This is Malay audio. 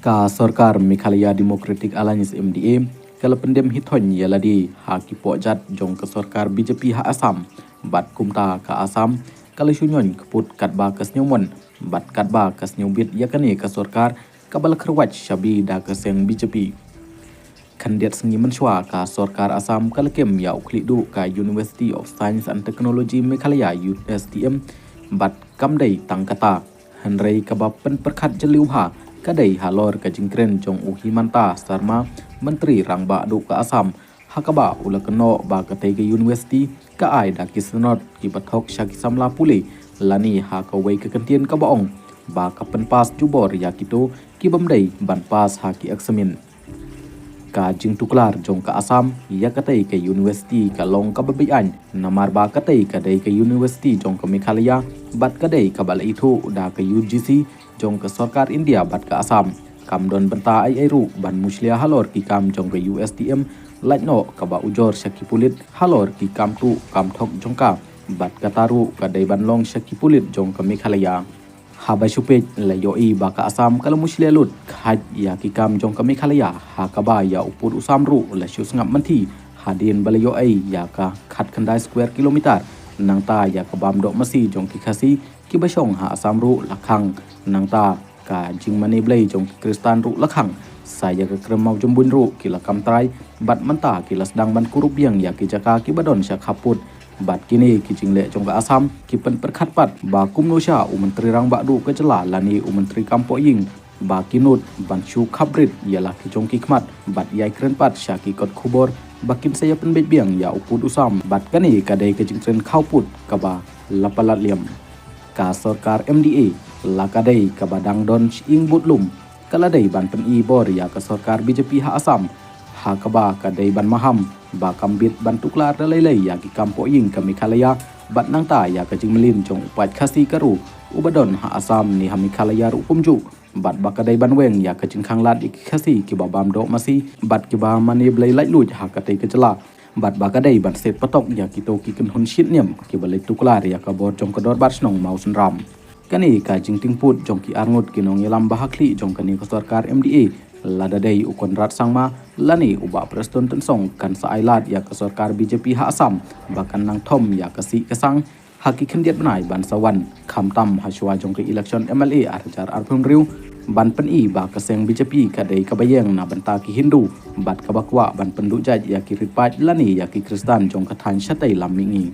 Ka Sarkar Meghalaya Democratic Alliance MDA kala pendem hithon yaladi ha ki pojat jong ke Sarkar BJP ha Assam bat kumta ka Assam kala shunyon keput katba kasnyomon bat katba kasnyobit yakane ka Sarkar kabal kharwach shabi da kaseng BJP kandidat sengi menshwa ka Sarkar Assam kala kem ya uklidu ka University of Science and Technology Meghalaya USTM bat kamdai tangkata Henry kabapen perkhat jeliuha kadai halor ka jingkren jong Uhimanta Sarma Menteri Rangba du ka Assam hakaba ulakno ba katai ke university ka ai da kisnot ki bathok shaki samla puli lani ha ka wei ka kantien ka baong ba ka penpas jubor ya kito ki bamdai ban pas ha ki eksamin ka jing tuklar jong ka Assam ya katai ke university ka long ka babian namar ba katai kadai ke university jong ka Meghalaya bat kadai ka bala itu da ke UGC jong ke Sarkar India bat ka Assam kam don benta ai ru ban muslia halor ki kam jong ke USTM laitno ka ba ujor shaki pulit halor ki kam tu kam thok jong ka bat ka taru ka dai ban long shaki pulit jong ke Meghalaya haba shupet la yo I ba ka Assam kala muslia lut khaj ya ki kam jong ke Meghalaya ha ka ba ya upur usam ru la shu ngap manthi hadin bala yo ai ya ka khat khandai square kilometer nang ta ya ka bam dok masi jong ki khasi ki ba shong ha Assam ru lakhang nang ta ka jing mani blai jong Kristan ru lakhang saya ke kremau jumbun ru ki lakam trai bat manta ki lasdang ban kurup yang ya ki jaka ki badon syak haput bat kini ki jingle jong ka Assam ki pen perkhat pat ba kumno sha u menteri rangba du ke jela lani u menteri kampo ying ba kinut ban shu khabrit yalah ki jong ki khmat bat yai kren pat sha ki kot khubor bakin saya pen bet biang ya uput usam bat kani kadai ke jingtren khauput ka ba lapalat liam ka Sarkar MDA lakadai ka badang don ing butlum kaladai ban pen I bor ya ka Sarkar BJP ha Assam ha ka ba kadai ban maham ba kambit ban tuklar dalai ya ki kampo ying ka Meghalaya bat nang ta ya ka jingmelin jong upat khasi karu ubadon ha Assam ni ha Meghalaya ru pumju bat ba kadai ban weng ya ka jingkhang lat ik khasi ki ba bam do masi bat ki ba mani blai lai lut ha ka tai ka jela bat ba kadai ban set patok ya ki to ki kan hun shit niam ki balai tuklar ya ka bor jong ka dor bat snong mau sunram kani ka jingting put jong ki arngut ki nong yalam bahakli jong kani ka Sarkar MDA lada dai ukon rat sangma lani uba preston tensong kan sa ailat ya ka Sarkar BJP ha Assam bakan nang thom ya ka si kasang haki khendiat banai ban sawan khamtam haswa jong ki election MLA arjar arphung riu ban pen I ba ka seng BJP kadai ka bayeng na banta ki Hindu bat ka bakwa ban pendu jaj ya ki ripat lani ya ki Kristan jong ka than shatai lamingi